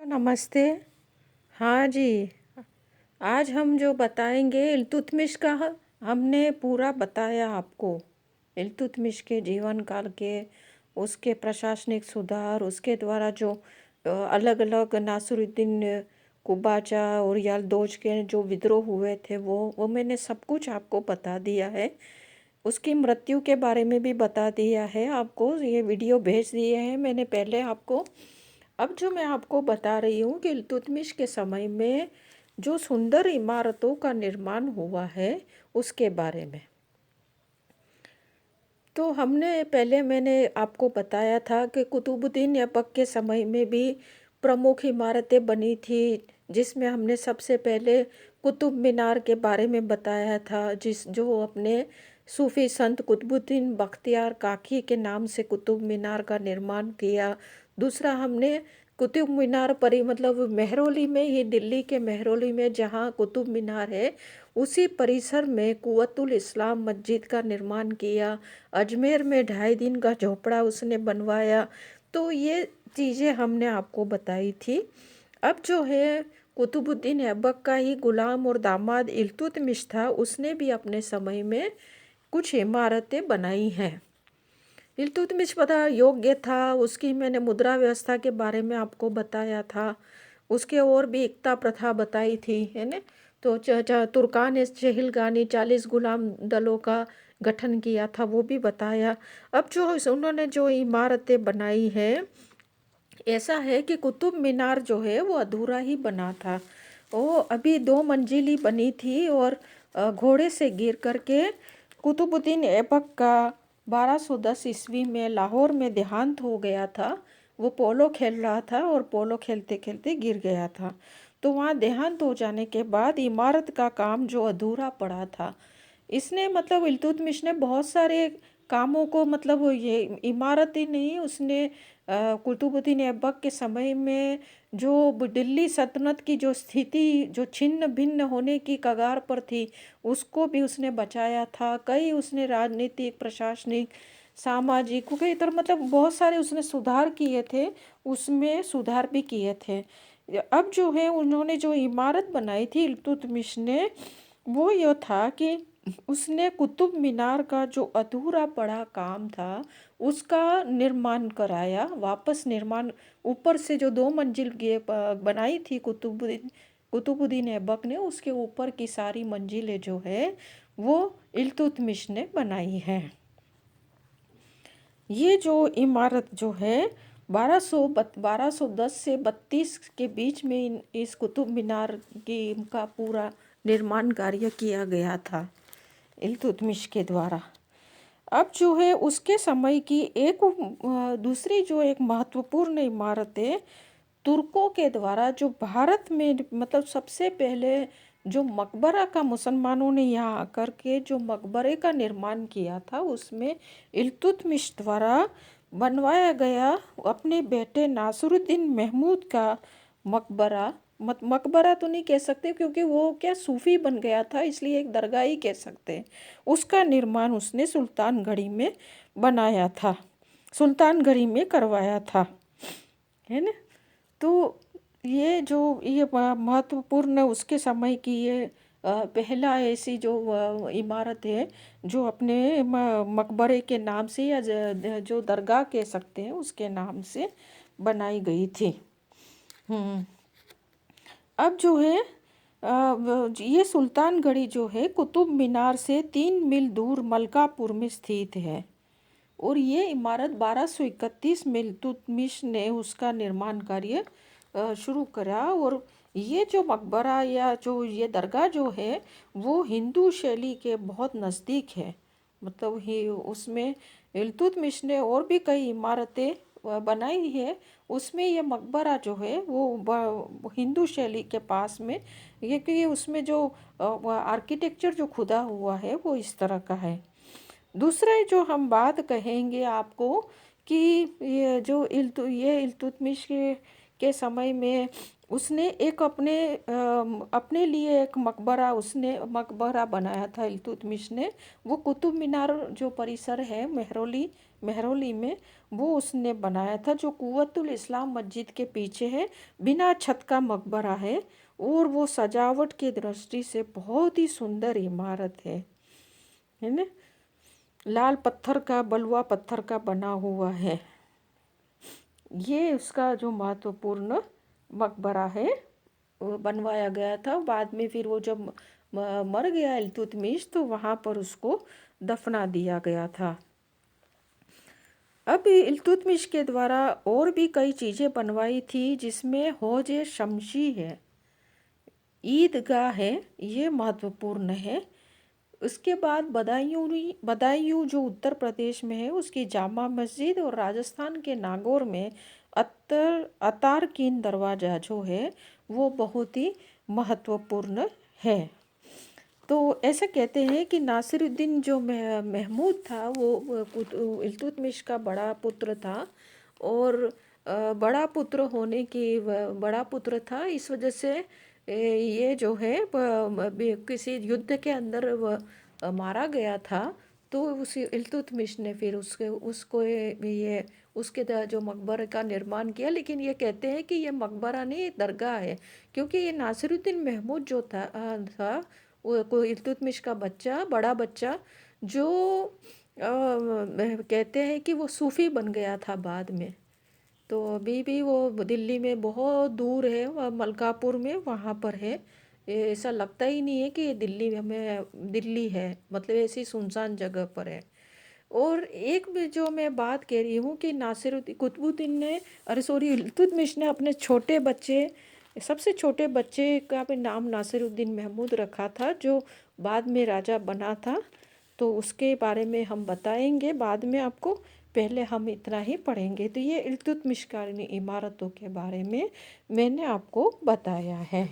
नमस्ते। हाँ जी। आज हम जो बताएंगे इल्तुतमिश का हमने पूरा बताया आपको। इल्तुतमिश के जीवन काल के, उसके प्रशासनिक सुधार, उसके द्वारा जो अलग अलग नासिरुद्दीन कुबाचा और यालदोज के जो विद्रोह हुए थे वो मैंने सब कुछ आपको बता दिया है। उसकी मृत्यु के बारे में भी बता दिया है आपको, ये वीडियो भेज दिए हैं मैंने पहले आपको। अब जो मैं आपको बता रही हूँ कि इल्तुतमिश के समय में जो सुंदर इमारतों का निर्माण हुआ है उसके बारे में। तो हमने पहले मैंने आपको बताया था कि कुतुबुद्दीन ऐबक के समय में भी प्रमुख इमारतें बनी थी, जिसमें हमने सबसे पहले कुतुब मीनार के बारे में बताया था, जो अपने सूफी संत कुतुबुद्दीन बख्तियार काकी के नाम से कुतुब मीनार का निर्माण किया। दूसरा हमने कुतुब मीनार मतलब मेहरौली में ही, दिल्ली के मेहरौली में जहाँ कुतुब मीनार है उसी परिसर में कुव्वतुल इस्लाम मस्जिद का निर्माण किया। अजमेर में 2.5 दिन का झोपड़ा उसने बनवाया। तो ये चीज़ें हमने आपको बताई थी। अब जो है कुतुबुद्दीन ऐबक का ही गुलाम और दामाद इल्तुतमिश था, उसने भी अपने समय में कुछ इमारतें बनाई हैं। इल्तुतमिश पता योग्य था, उसकी मैंने मुद्रा व्यवस्था के बारे में आपको बताया था। उसके और भी इक्ता प्रथा बताई थी, है ना। तो तुर्कान चहलगानी 40 गुलाम दलों का गठन किया था, वो भी बताया। अब जो उन्होंने जो इमारतें बनाई है, ऐसा है कि कुतुब मीनार जो है वो अधूरा ही बना था। वो अभी 2 मंजिली बनी थी और घोड़े से गिर करके कुतुबुद्दीन ऐबक का 1210 ईस्वी में लाहौर में देहांत हो गया था। वो पोलो खेल रहा था और पोलो खेलते खेलते गिर गया था। तो वहाँ देहांत हो जाने के बाद इमारत का काम जो अधूरा पड़ा था, इसने इल्तुतमिश ने बहुत सारे कामों को, ये इमारत ही नहीं, उसने कुतुबुद्दीन ऐबक के समय में जो दिल्ली सल्तनत की जो स्थिति जो छिन्न भिन्न होने की कगार पर थी, उसको भी उसने बचाया था। कई उसने राजनीतिक, प्रशासनिक, सामाजिक, कई तरह बहुत सारे उसने सुधार किए थे, उसमें सुधार भी किए थे। अब जो है उन्होंने जो इमारत बनाई थी इल्तुतमिश ने, वो यह था कि उसने कुतुब मीनार का जो अधूरा पड़ा काम था उसका निर्माण कराया, वापस निर्माण। ऊपर से जो 2 मंजिल बनाई थी कुतुबुद्दीन ऐबक ने, उसके ऊपर की सारी मंजिलें जो है वो इल्तुतमिश ने बनाई हैं। ये जो इमारत जो है 1210 से 32 के बीच में इस कुतुब मीनार का पूरा निर्माण कार्य किया गया था इल्तुतमिश के द्वारा। अब जो है उसके समय की एक दूसरी जो एक महत्वपूर्ण इमारत है, तुर्कों के द्वारा जो भारत में सबसे पहले जो मकबरा का मुसलमानों ने यहाँ आकर के जो मकबरे का निर्माण किया था, उसमें इल्तुतमिश द्वारा बनवाया गया अपने बेटे नासिरुद्दीन महमूद का मकबरा। मकबरा तो नहीं कह सकते क्योंकि वो क्या सूफी बन गया था, इसलिए एक दरगाह ही कह सकते हैं। उसका निर्माण उसने सुल्तानगढ़ी में बनाया था, सुल्तानगढ़ी में करवाया था, है ना। तो ये जो ये महत्वपूर्ण उसके समय की ये पहला ऐसी जो इमारत है जो अपने मकबरे के नाम से या जो दरगाह कह सकते हैं उसके नाम से बनाई गई थी। अब जो है ये सुल्तानगढ़ी जो है कुतुब मीनार से 3 मील दूर मलकापुर में स्थित है और ये इमारत 1231 में इल्तुतमिश ने उसका निर्माण कार्य शुरू करा। और ये जो मकबरा या जो ये दरगाह जो है वो हिंदू शैली के बहुत नज़दीक है। ही उसमें इल्तुतमिश ने और भी कई इमारतें बनाई है, उसमें ये मकबरा जो है वो हिंदू शैली के पास में, ये कि उसमें जो आर्किटेक्चर जो खुदा हुआ है वो इस तरह का है। दूसरा जो हम बात कहेंगे आपको कि ये जो इल्तुतमिश के समय में उसने एक अपने लिए एक मकबरा बनाया था इल्तुतमिश ने। वो कुतुब मीनार जो परिसर है मेहरौली मेहरौली में, वो उसने बनाया था, जो कुव्वतुल इस्लाम मस्जिद के पीछे है। बिना छत का मकबरा है और वो सजावट की दृष्टि से बहुत ही सुंदर इमारत है ना। लाल पत्थर का, बलुआ पत्थर का बना हुआ है। ये उसका जो महत्वपूर्ण मकबरा है, वो बनवाया गया था। बाद में फिर वो जब मर गया इल्तुतमिश, तो वहाँ पर उसको दफना दिया गया था। अब इल्तुतमिश के द्वारा और भी कई चीज़ें बनवाई थी, जिसमें हौज शमशी है, ईदगाह है, ये महत्वपूर्ण है। उसके बाद बदायूं जो उत्तर प्रदेश में है, उसकी जामा मस्जिद, और राजस्थान के नागौर में अतारकीन दरवाज़ा जो है वो बहुत ही महत्वपूर्ण है। तो ऐसा कहते हैं कि नासिरुद्दीन जो महमूद था, वो इल्तुतमिश का बड़ा पुत्र था, और बड़ा पुत्र होने की बड़ा पुत्र था, इस वजह से ये जो है किसी युद्ध के अंदर मारा गया था। तो उस इल्तुतमिश ने फिर ये उसके जो मकबरे का निर्माण किया। लेकिन ये कहते हैं कि ये मकबरा नहीं, दरगाह है, क्योंकि ये नासिरुद्दीन महमूद जो था वो इल्तुतमिश का बच्चा, बड़ा बच्चा, जो कहते हैं कि वो सूफ़ी बन गया था बाद में। तो अभी भी वो दिल्ली में बहुत दूर है, वह मलकापुर में, वहाँ पर है। ऐसा लगता ही नहीं है कि ये दिल्ली में दिल्ली है, मतलब ऐसी सुनसान जगह पर है। और एक भी जो मैं बात कह रही हूँ कि नासिरुद्दीन कुतुबुद्दीन ने, अरे सॉरी, इल्तुतमिश ने अपने छोटे बच्चे, सबसे छोटे बच्चे का भी नाम नासिरुद्दीन महमूद रखा था, जो बाद में राजा बना था। तो उसके बारे में हम बताएंगे बाद में आपको, पहले हम इतना ही पढ़ेंगे। तो ये इल्तुतमिश की इमारतों के बारे में मैंने आपको बताया है।